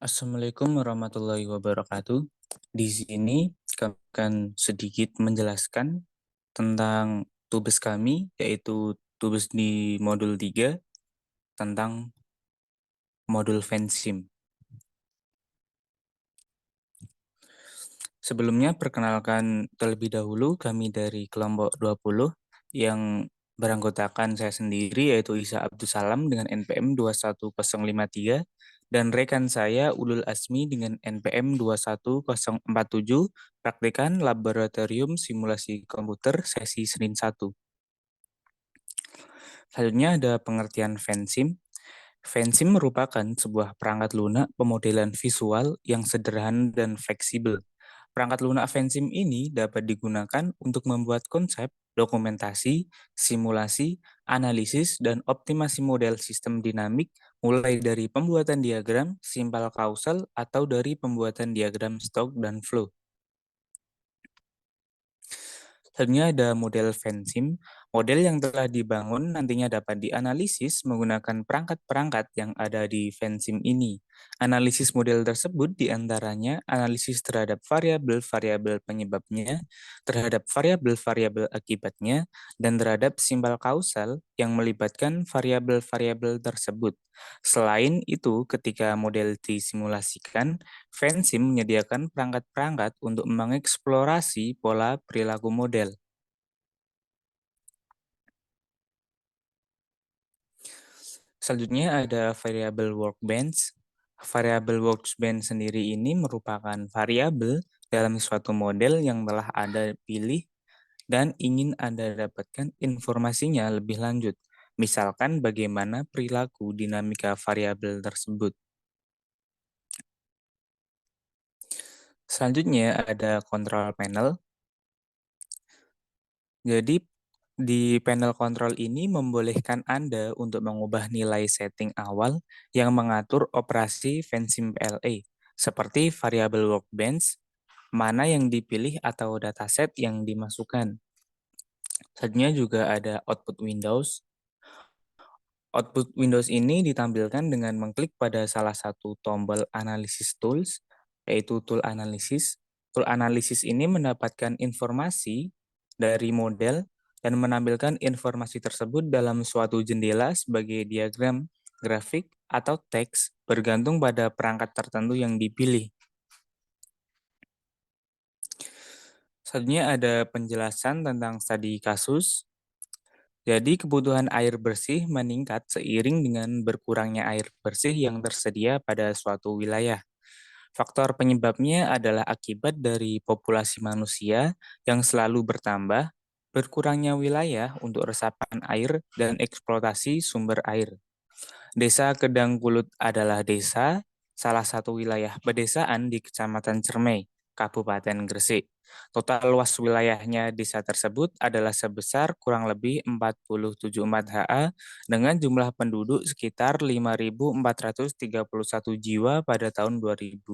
Assalamualaikum warahmatullahi wabarakatuh. Di sini kami akan sedikit menjelaskan tentang tugas kami, yaitu tugas di modul 3 tentang modul Vensim. Sebelumnya, perkenalkan terlebih dahulu kami dari kelompok 20 yang beranggotakan saya sendiri, yaitu Isa Abdussalam dengan NPM 21053, dan rekan saya Ulul Asmi dengan NPM 21047, praktikan laboratorium simulasi komputer sesi Senin 1. Selanjutnya ada pengertian Vensim. Vensim merupakan sebuah perangkat lunak pemodelan visual yang sederhana dan fleksibel. Perangkat lunak Vensim ini dapat digunakan untuk membuat konsep, dokumentasi, simulasi, analisis, dan optimasi model sistem dinamik mulai dari pembuatan diagram, simpel kausal, atau dari pembuatan diagram stok dan flow. Selanjutnya ada model Vensim. Model yang telah dibangun nantinya dapat dianalisis menggunakan perangkat-perangkat yang ada di Vensim ini. Analisis model tersebut diantaranya analisis terhadap variabel-variabel penyebabnya, terhadap variabel-variabel akibatnya, dan terhadap simbol kausal yang melibatkan variabel-variabel tersebut. Selain itu, ketika model disimulasikan, Vensim menyediakan perangkat-perangkat untuk mengeksplorasi pola perilaku model. Selanjutnya ada variabel workbench. Variabel workbench sendiri ini merupakan variabel dalam suatu model yang telah Anda pilih dan ingin Anda dapatkan informasinya lebih lanjut. Misalkan bagaimana perilaku dinamika variabel tersebut. Selanjutnya ada control panel. Jadi di panel kontrol ini membolehkan Anda untuk mengubah nilai setting awal yang mengatur operasi Vensim PLA, seperti variabel workbench, mana yang dipilih atau dataset yang dimasukkan. Selanjutnya juga ada output Windows. Output Windows ini ditampilkan dengan mengklik pada salah satu tombol Analysis Tools, yaitu Tool Analysis. Tool Analysis ini mendapatkan informasi dari model dan menampilkan informasi tersebut dalam suatu jendela sebagai diagram, grafik, atau teks, bergantung pada perangkat tertentu yang dipilih. Selanjutnya ada penjelasan tentang studi kasus. Jadi kebutuhan air bersih meningkat seiring dengan berkurangnya air bersih yang tersedia pada suatu wilayah. Faktor penyebabnya adalah akibat dari populasi manusia yang selalu bertambah, berkurangnya wilayah untuk resapan air, dan eksploitasi sumber air. Desa Kedangkulut adalah desa, salah satu wilayah pedesaan di Kecamatan Cermai, Kabupaten Gresik. Total luas wilayahnya desa tersebut adalah sebesar kurang lebih 4074 ha dengan jumlah penduduk sekitar 5.431 jiwa pada tahun 2020.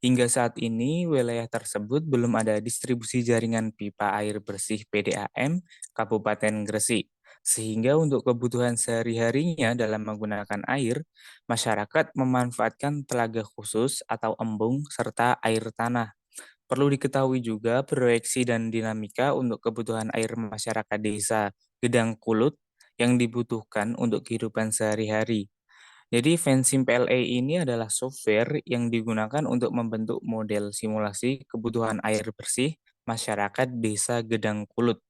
Hingga saat ini, wilayah tersebut belum ada distribusi jaringan pipa air bersih PDAM Kabupaten Gresik. Sehingga untuk kebutuhan sehari-harinya dalam menggunakan air, masyarakat memanfaatkan telaga khusus atau embung serta air tanah. Perlu diketahui juga proyeksi dan dinamika untuk kebutuhan air masyarakat desa Gedang Kulut yang dibutuhkan untuk kehidupan sehari-hari. Jadi Vensim PLA ini adalah software yang digunakan untuk membentuk model simulasi kebutuhan air bersih masyarakat desa Gedang Kulut.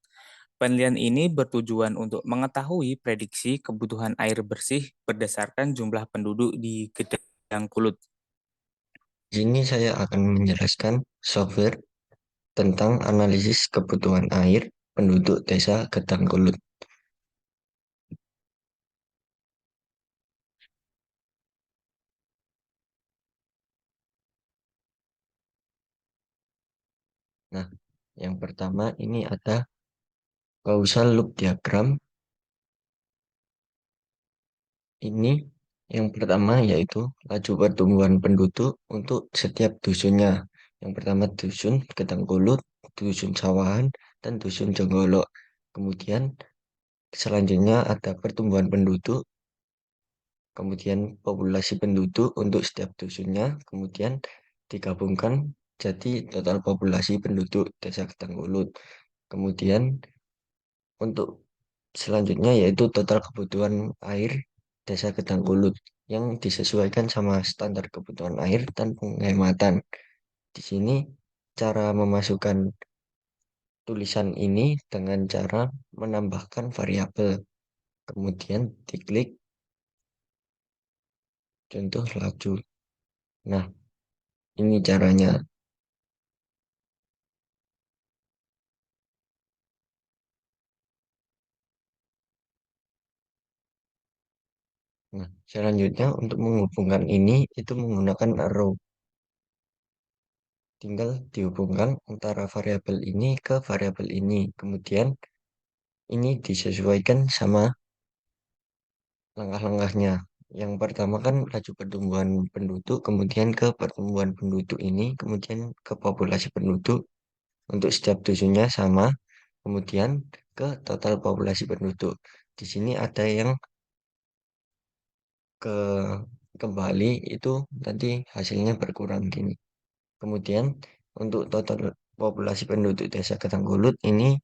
Penelitian ini bertujuan untuk mengetahui prediksi kebutuhan air bersih berdasarkan jumlah penduduk di Gedang Kulut. Di sini saya akan menjelaskan software tentang analisis kebutuhan air penduduk desa Gedangkulut. Nah, yang pertama ini ada causal loop diagram. Ini yang pertama yaitu laju pertumbuhan penduduk untuk setiap dusunnya. Yang pertama dusun Gedangkulut, dusun Sawahan, dan dusun Jonggolok. Kemudian selanjutnya ada pertumbuhan penduduk kemudian populasi penduduk untuk setiap dusunnya, kemudian digabungkan jadi total populasi penduduk Desa Ketanggulut. Kemudian untuk selanjutnya yaitu total kebutuhan air Desa Ketanggulut yang disesuaikan sama standar kebutuhan air dan penghematan. Di sini cara memasukkan tulisan ini dengan cara menambahkan variabel. Kemudian diklik contoh laju. Nah, ini caranya. Nah, selanjutnya untuk menghubungkan ini itu menggunakan arrow. Tinggal dihubungkan antara variabel ini ke variabel ini. Kemudian ini disesuaikan sama langkah-langkahnya. Yang pertama kan laju pertumbuhan penduduk, kemudian ke pertumbuhan penduduk ini, kemudian ke populasi penduduk untuk setiap dusunnya sama, kemudian ke total populasi penduduk. Di sini ada yang ke kembali itu nanti hasilnya berkurang gini. Kemudian untuk total populasi penduduk Desa Ketanggulut ini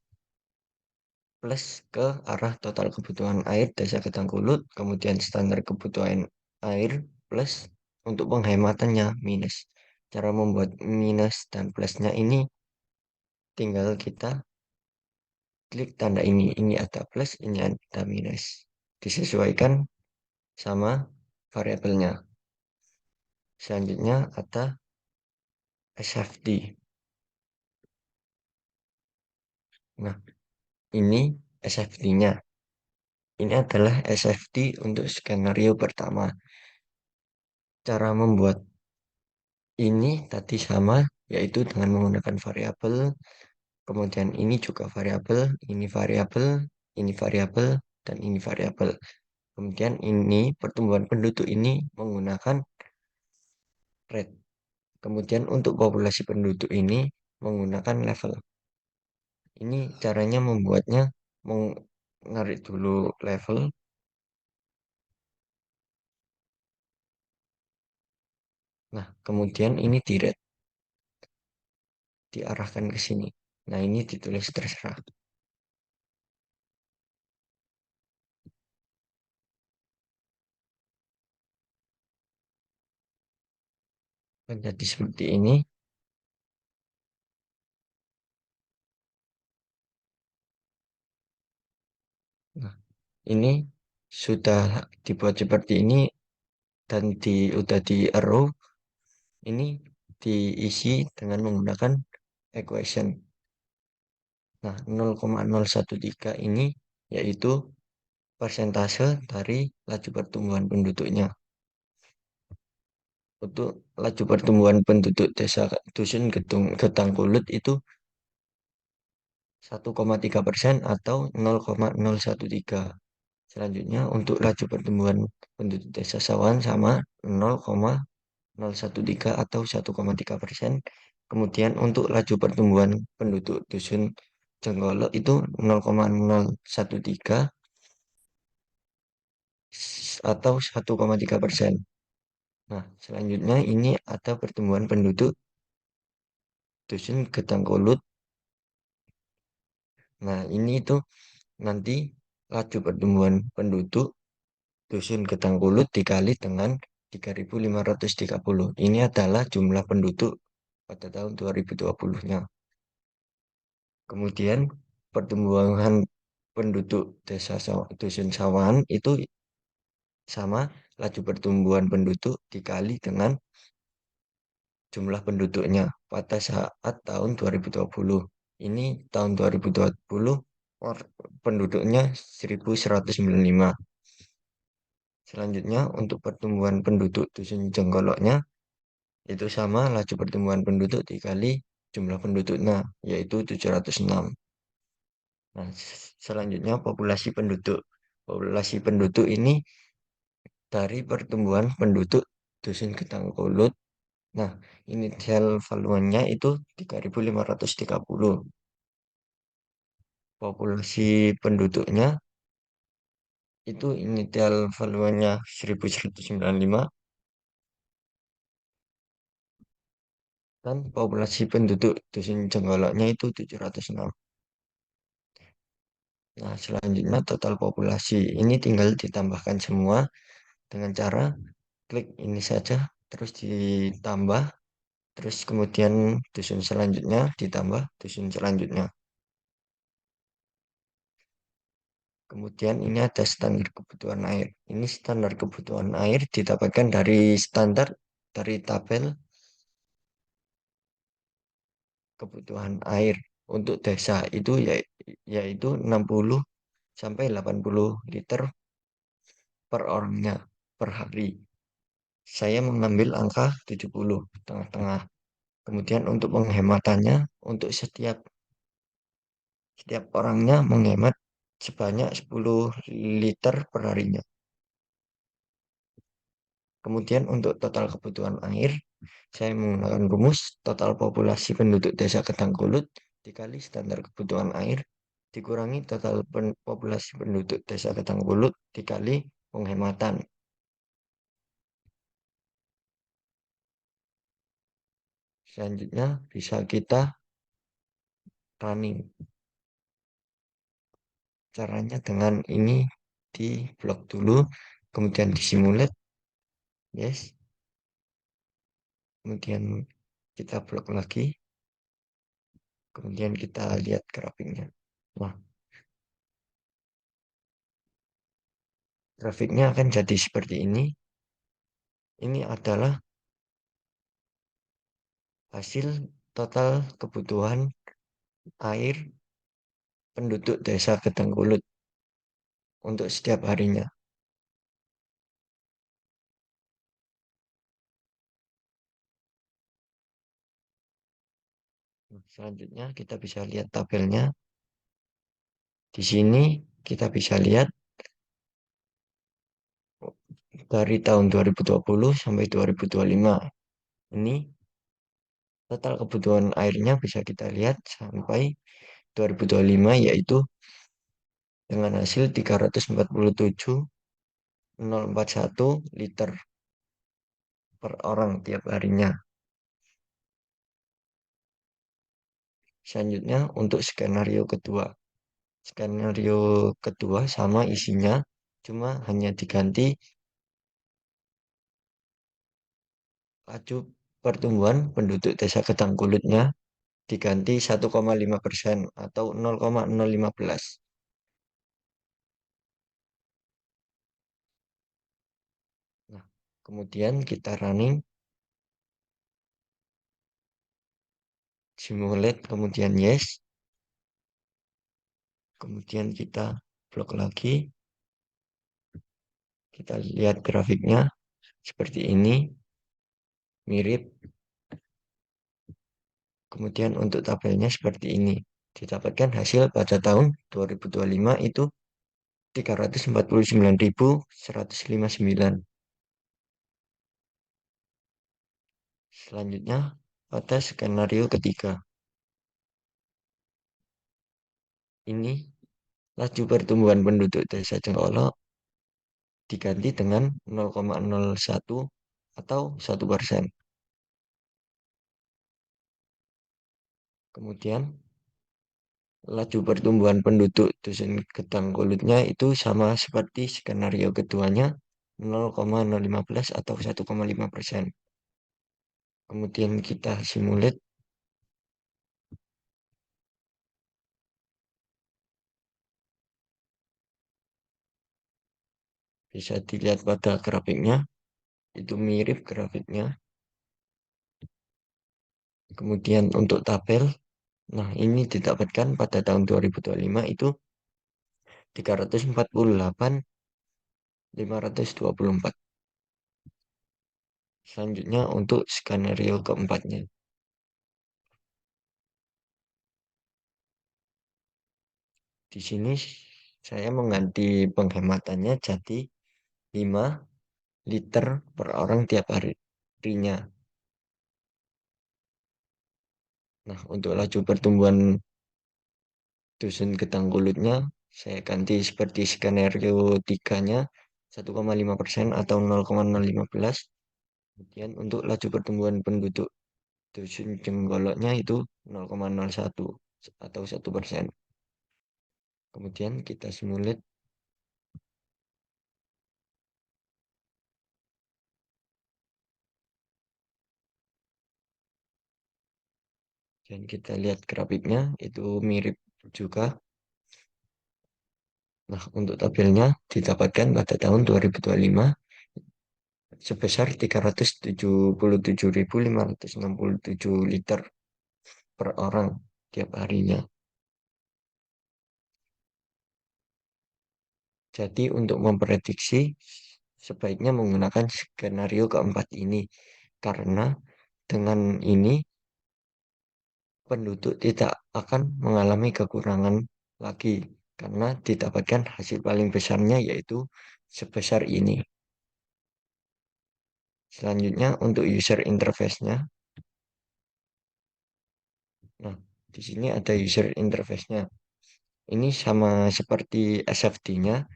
plus ke arah total kebutuhan air Desa Ketanggulut, kemudian standar kebutuhan air plus untuk penghematannya minus. Cara membuat minus dan plusnya ini tinggal kita klik tanda ini ada plus, ini ada minus. Disesuaikan sama variabelnya. Selanjutnya ada SFD. Nah, ini SFD-nya. Ini adalah SFD untuk skenario pertama. Cara membuat ini tadi sama, yaitu dengan menggunakan variabel, kemudian ini juga variabel, ini variabel, ini variabel, dan ini variabel. Kemudian ini pertumbuhan penduduk ini menggunakan rate. Kemudian untuk populasi penduduk ini menggunakan level. Ini caranya membuatnya menarik dulu level. Nah, kemudian ini diarahkan ke sini. Nah, ini ditulis terserah. Menjadi seperti ini. Nah, ini sudah dibuat seperti ini dan udah di arrow. Ini diisi dengan menggunakan equation. Nah, 0,013 ini yaitu persentase dari laju pertumbuhan penduduknya. Untuk laju pertumbuhan penduduk desa dusun Getangkulut itu 1,3% atau 0,013. Selanjutnya untuk laju pertumbuhan penduduk desa Sawan sama 0,013 atau 1,3%. Kemudian untuk laju pertumbuhan penduduk dusun Jenggolok itu 0,013 atau 1,3%. Nah, selanjutnya ini ada pertumbuhan penduduk dusun Getangkulut. Nah, ini itu nanti laju pertumbuhan penduduk dusun Getangkulut dikali dengan 3.530. Ini adalah jumlah penduduk pada tahun 2020-nya. Kemudian pertumbuhan penduduk dusun Sawan itu sama laju pertumbuhan penduduk dikali dengan jumlah penduduknya pada saat tahun 2020. Ini tahun 2020 penduduknya 1.195. Selanjutnya untuk pertumbuhan penduduk dusun Jenggoloknya itu sama laju pertumbuhan penduduk dikali jumlah penduduknya yaitu 706. Nah, selanjutnya populasi penduduk. Populasi penduduk ini dari pertumbuhan penduduk dusun Ketangkulut. Nah, inisial valuannya itu 3.530. Populasi penduduknya itu initial valuenya 1195 dan populasi penduduk Dusun Jenggoloknya itu 706. Nah, selanjutnya total populasi ini tinggal ditambahkan semua dengan cara klik ini saja, terus ditambah, terus kemudian dusun selanjutnya ditambah dusun selanjutnya. Kemudian ini ada standar kebutuhan air. Ini standar kebutuhan air didapatkan dari tabel kebutuhan air untuk desa itu yaitu 60 sampai 80 liter per orangnya per hari. Saya mengambil angka 70 tengah-tengah. Kemudian untuk penghematannya untuk setiap orangnya menghemat sebanyak 10 liter per harinya. Kemudian untuk total kebutuhan air, saya menggunakan rumus total populasi penduduk desa Ketangkulut dikali standar kebutuhan air dikurangi total populasi penduduk desa Ketangkulut dikali penghematan. Selanjutnya bisa kita running. Caranya dengan ini di blok dulu, kemudian disimulate, yes. Kemudian kita blok lagi, kemudian kita lihat grafiknya. Nah, grafiknya akan jadi seperti ini. Ini adalah hasil total kebutuhan air penduduk desa Gedangkulut untuk setiap harinya. Selanjutnya kita bisa lihat tabelnya. Di sini kita bisa lihat dari tahun 2020 sampai 2025. Ini total kebutuhan airnya bisa kita lihat sampai 2025 yaitu dengan hasil 347,041 liter per orang tiap harinya. Selanjutnya untuk skenario kedua. Skenario kedua sama isinya, cuma hanya diganti laju pertumbuhan penduduk desa Gedangkulutnya diganti 1,5% atau 0,015. Nah, kemudian kita running, simulate, kemudian yes. Kemudian kita blok lagi, kita lihat grafiknya seperti ini, mirip. Kemudian untuk tabelnya seperti ini. Didapatkan hasil pada tahun 2025 itu 349.159. Selanjutnya pada skenario ketiga. Ini laju pertumbuhan penduduk desa Cengkolok diganti dengan 0,01 atau 1%. Kemudian laju pertumbuhan penduduk dusun Gedang Kulutnya itu sama seperti skenario keduanya 0,015 atau 1,5%. Kemudian kita simulate, bisa dilihat pada grafiknya, itu mirip grafiknya. Kemudian untuk tabel, nah ini didapatkan pada tahun 2025 itu 348.524. Selanjutnya untuk skenario keempatnya. Di sini saya mengganti penghematannya jadi 5 liter per orang tiap harinya. Nah, untuk laju pertumbuhan dusun Gedang Kulutnya Saya ganti seperti skenario tiganya 1,5% atau 0,015. Kemudian untuk laju pertumbuhan penduduk dusun Jenggoloknya itu 0,01 atau 1%. Kemudian kita simulate dan kita lihat grafiknya itu mirip juga. Nah, untuk tabelnya didapatkan pada tahun 2025 sebesar 377.567 liter per orang tiap harinya. Jadi untuk memprediksi sebaiknya menggunakan skenario keempat ini karena dengan ini penduduk tidak akan mengalami kekurangan lagi karena didapatkan hasil paling besarnya yaitu sebesar ini. Selanjutnya untuk user interface-nya. Nah, di sini ada user interface-nya. Ini sama seperti SFT-nya,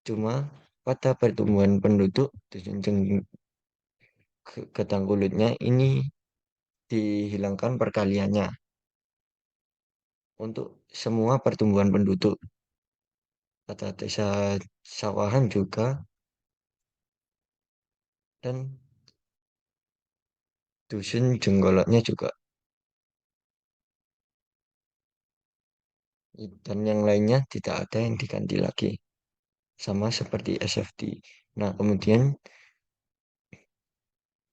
cuma pada pertumbuhan penduduk Ketangkulutnya ini dihilangkan perkaliannya untuk semua pertumbuhan penduduk. Ada desa sawahan juga dan dusun Jenggolotnya juga. Dan yang lainnya tidak ada yang diganti lagi. Sama seperti SFT. Nah, kemudian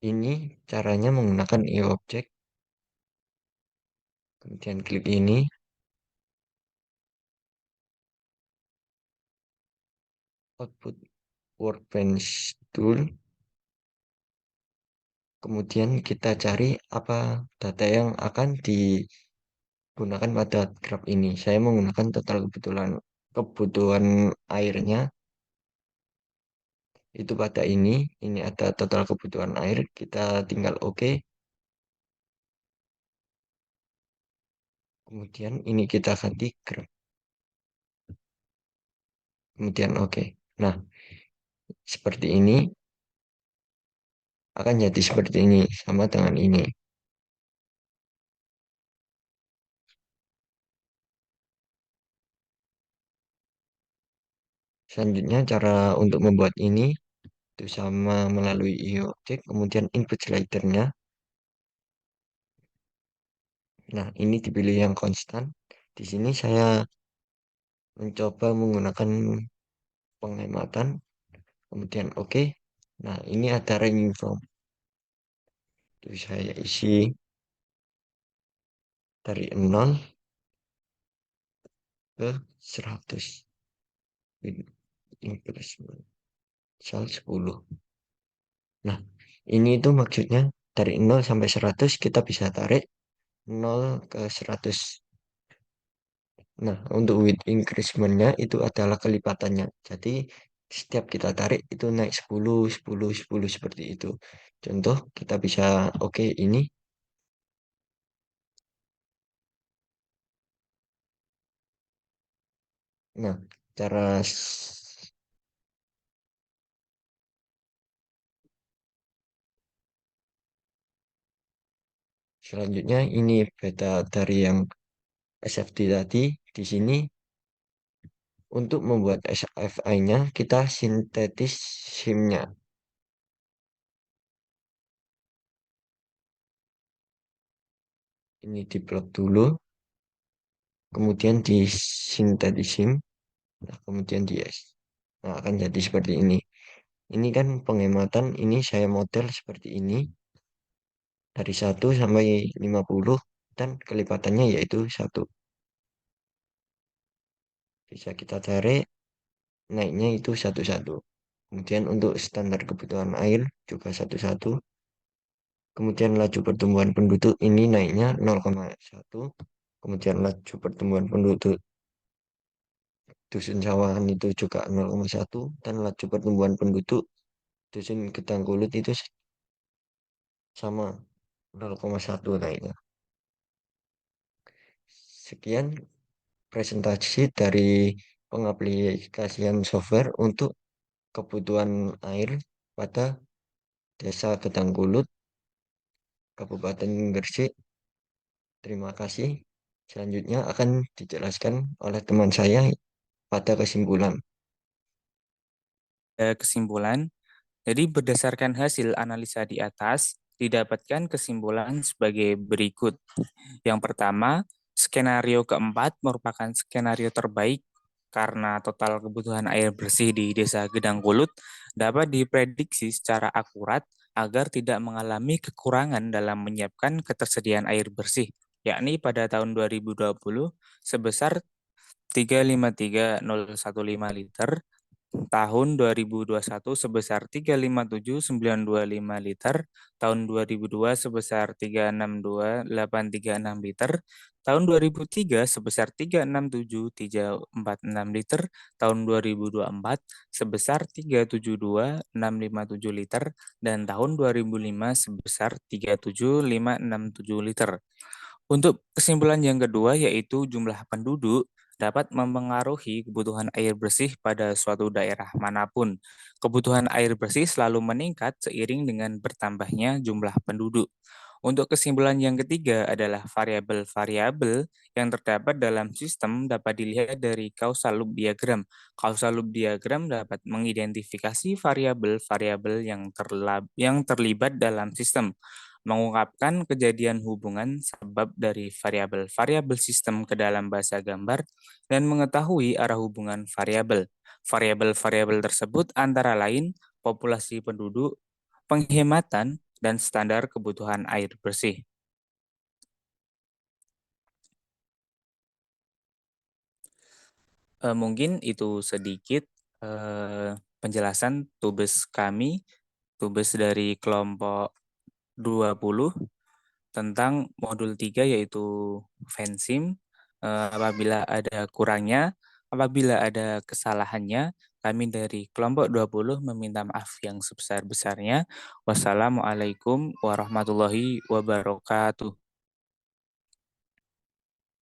ini caranya menggunakan e-object. Kemudian klik ini, output workbench tool. Kemudian kita cari apa data yang akan digunakan pada graf ini. Saya menggunakan total kebutuhan airnya itu pada ini. Ini ada total kebutuhan air. Kita tinggal oke. Kemudian ini kita ganti graf. Kemudian oke. Nah, seperti ini akan jadi seperti ini sama dengan ini. Selanjutnya cara untuk membuat ini itu sama melalui e-object, kemudian input slidernya. Nah, ini dipilih yang konstan. Di sini saya mencoba menggunakan penghematan, kemudian oke. Nah, ini ada ranging from. Itu saya isi dari 0 ke 100. Increment misal 10. Nah, ini itu maksudnya dari 0 sampai 100 kita bisa tarik 0 ke 100. Nah, untuk width increment-nya itu adalah kelipatannya. Jadi, setiap kita tarik itu naik 10, 10, 10 seperti itu. Contoh, kita bisa oke ini. Nah, cara selanjutnya ini beda dari yang SFT tadi. Di sini untuk membuat SFI-nya kita sintetis SIM-nya. Ini diplot dulu, kemudian disintetis SIM, nah, kemudian di S. Nah, akan jadi seperti ini. Ini kan penghematan, ini saya model seperti ini dari 1 sampai 50 dan kelipatannya yaitu 1. Bisa kita tarik naiknya itu 1-1. Kemudian untuk standar kebutuhan air juga 1-1. Kemudian laju pertumbuhan penduduk ini naiknya 0,1. Kemudian laju pertumbuhan penduduk dusun sawahan itu juga 0,1 dan laju pertumbuhan penduduk dusun Gedang Kulut itu sama 0,1 naiknya. Sekian presentasi dari pengaplikasian software untuk kebutuhan air pada Desa Gedangkulut, Kabupaten Gresik. Terima kasih. Selanjutnya akan dijelaskan oleh teman saya pada kesimpulan. Kesimpulan, jadi berdasarkan hasil analisa di atas, didapatkan kesimpulan sebagai berikut. Yang pertama, skenario keempat merupakan skenario terbaik karena total kebutuhan air bersih di Desa Gedangkulut dapat diprediksi secara akurat agar tidak mengalami kekurangan dalam menyiapkan ketersediaan air bersih, yakni pada tahun 2020 sebesar 353.015 liter, tahun 2021 sebesar 357.925 liter, tahun 2002 sebesar 362.836 liter, tahun 2003 sebesar 367.346 liter, tahun 2024 sebesar 372.657 liter, dan tahun 2005 sebesar 37567 liter. Untuk kesimpulan yang kedua yaitu jumlah penduduk dapat mempengaruhi kebutuhan air bersih pada suatu daerah manapun. Kebutuhan air bersih selalu meningkat seiring dengan bertambahnya jumlah penduduk. Untuk kesimpulan yang ketiga adalah variabel-variabel yang terdapat dalam sistem dapat dilihat dari causal loop diagram. Causal loop diagram dapat mengidentifikasi variabel-variabel yang terlibat dalam sistem, mengungkapkan kejadian hubungan sebab dari variabel-variabel sistem ke dalam bahasa gambar, dan mengetahui arah hubungan variabel. Variabel-variabel tersebut antara lain populasi penduduk, penghematan, dan standar kebutuhan air bersih. Mungkin itu sedikit penjelasan tugas kami, tugas dari kelompok 20 tentang modul 3 yaitu Fensim. Apabila ada kurangnya, apabila ada kesalahannya, kami dari kelompok 20 meminta maaf yang sebesar-besarnya. Wassalamualaikum warahmatullahi wabarakatuh.